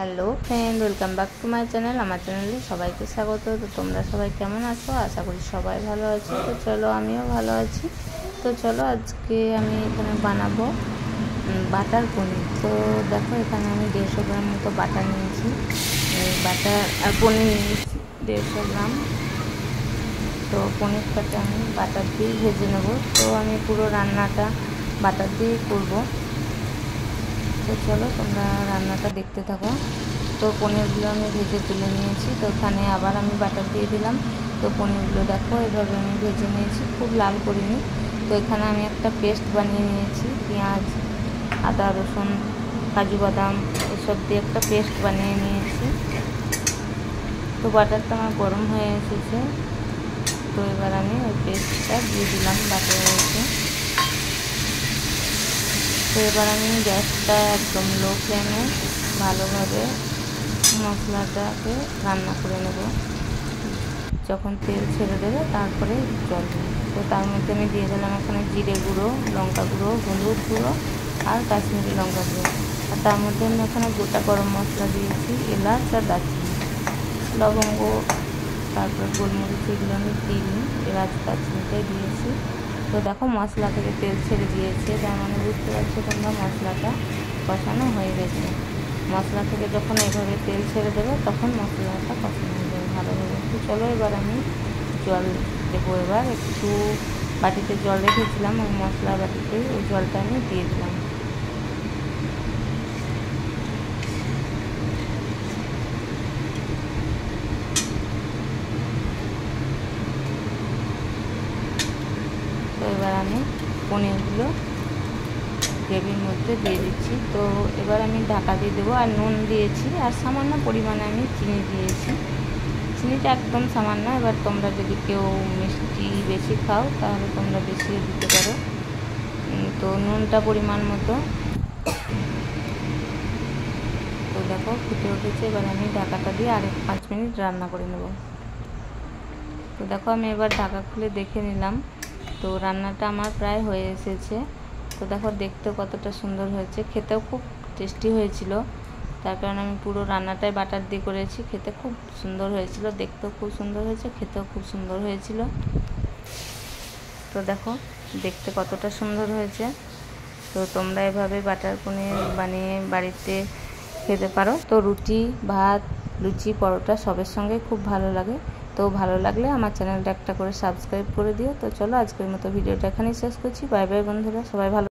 Hello friend, welcome back to my channel. আমার চ্যানেলে সবাইকে স্বাগত। তো তোমরা সবাই কেমন আছো? আশা করি সবাই ভালো আছো। তো চলো, আমিও ভালো আছি। তো চলো, আজকে আমি এখানে বানাবো বাটার পনির। তো দেখো, এখানে আমি 150 গ্রাম মতো বাটার নিয়েছি। বাটার আর পনির নিয়েছি 150 গ্রাম। তো পনিরটাকে আমি বাটার দিয়ে ভেজে নেবো। তো আমি পুরো রান্নাটা বাটার দিয়েই করবো। তো চলো, তোমরা রান্নাটা দেখতে থাকো। তো পনিরগুলো আমি ভেজে তুলে নিয়েছি। তো ওখানে আবার আমি বাটার দিয়ে দিলাম। তো পনিরগুলো দেখো, এভাবে আমি ভেজে নিয়েছি, খুব লাল করিনি। তো এখানে আমি একটা পেস্ট বানিয়ে নিয়েছি, পেঁয়াজ, আদা, রসুন, কাজু বাদাম এসব দিয়ে একটা পেস্ট বানিয়ে নিয়েছি। তো বাটারটা আমার গরম হয়ে এসেছে। তো এবার আমি ওই পেস্টটা দিয়ে দিলাম বাটারের মধ্যে। তো এবার আমি গ্যাসটা একদম লো ফ্লেমে ভালোভাবে মশলাটাকে রান্না করে নেব। যখন তেল ছেড়ে দেবে তারপরে জল দেবো। তো তার মধ্যে আমি দিয়ে দিলাম এখানে জিরে গুঁড়ো, লঙ্কা গুঁড়ো, হলুদ গুঁড়ো আর কাশ্মীরি লঙ্কা গুঁড়ো। আর তার মধ্যে আমি এখানে গোটা গরম মশলা দিয়েছি, এলাচ আর দারচিনি, লবঙ্গ, তারপর গোলমরিচ, এগুলো আমি দিইনি, এলাচ দারচিনিটাই দিয়েছি। তো দেখো, মশলা থেকে তেল ছেড়ে দিয়েছে, তার মানে বুঝতে পারছো তোমরা মশলাটা কষানো হয়ে গেছে। মশলা থেকে যখন এইভাবে তেল ছেড়ে দেবে তখন মশলাটা কষানো হয়ে যাবে ভালোভাবে। তো চলো, এবার আমি জল দেবো। এবার একটু বাটিতে জল রেখেছিলাম, ওই মশলা বাটিতে ওই জলটা আমি দিয়ে দিলাম। তো এবার আমি পনিরগুলো গ্রেভির মধ্যে দিয়ে দিচ্ছি। তো এবার আমি ঢাকা দিয়ে দেবো। আর নুন দিয়েছি, আর সামান্য পরিমাণে আমি চিনি দিয়েছি। চিনিটা একদম সামান্য। এবার তোমরা যদি কেউ মিষ্টি বেশি খাও তাহলে তোমরা বেশিও দিতে পারো। তো নুনটা পরিমাণ মতো। তো দেখো, ফুটে উঠেছে। এবার আমি ঢাকাটা দিয়ে আর 5 মিনিট রান্না করে নেব। তো দেখো, আমি এবার ঢাকা খুলে দেখে নিলাম। তো রান্নাটা আমার প্রায় হয়ে এসেছে। তো দেখো, দেখতেও কতটা সুন্দর হয়েছে, খেতেও খুব টেস্টি হয়েছিল। তার কারণে আমি পুরো রান্নাটাই বাটার দিয়ে করেছি। খেতে খুব সুন্দর হয়েছিল, দেখতেও খুব সুন্দর হয়েছে, খেতেও খুব সুন্দর হয়েছিল। তো দেখো, দেখতে কতটা সুন্দর হয়েছে। তো তোমরা এভাবে বাটার পনির বানিয়ে বাড়িতে খেতে পারো। তো রুটি, ভাত, লুচি, পরোটা সবের সঙ্গে খুব ভালো লাগে। তো ভালো লাগলে আমার চ্যানেলটা একটা করে সাবস্ক্রাইব করে দিও। তো চলো, আজকের মতো ভিডিওটা এখানেই শেষ করছি। বাই বাই বন্ধুরা, সবাই ভালো।